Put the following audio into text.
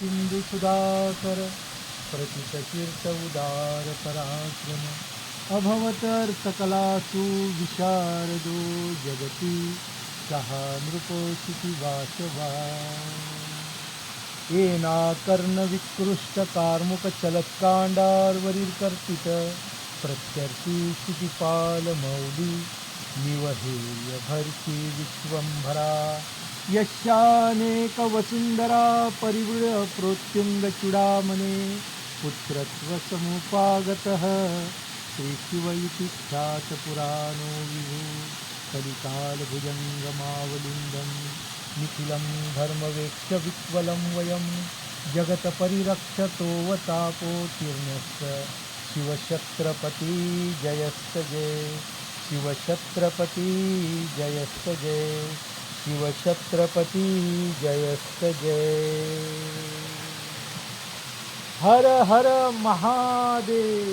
सिंधु सुधाकर प्रतितकीर्त उदार पराक्रम अभवतर्थ विशारदो जगती सहा नृपोचिति वासवा येना कर्ण विकृष्ट कार्मुक चलत्कांडारवरील कर्तित प्रत्यर्थी क्षितिपाल मौली निवहेय भरती विश्वंभरा यशानेक वसुंधरा परिवृळ प्रोत्युंग चूडामणे पुत्रत्व समुपागतः श्रीशिव इति ख्यात पुराणो विभू कलिकाल भुजंगमावलिंदं निखिलं धर्मवेक्ष विक्वलं वयं जगत परिरक्षतोवतापोतीर्णस्य शिवछत्रपती जयस्त जय शिवछत्रपती जयस्त जय शिवछत्रपती जयस्त जय हर हर महादेव।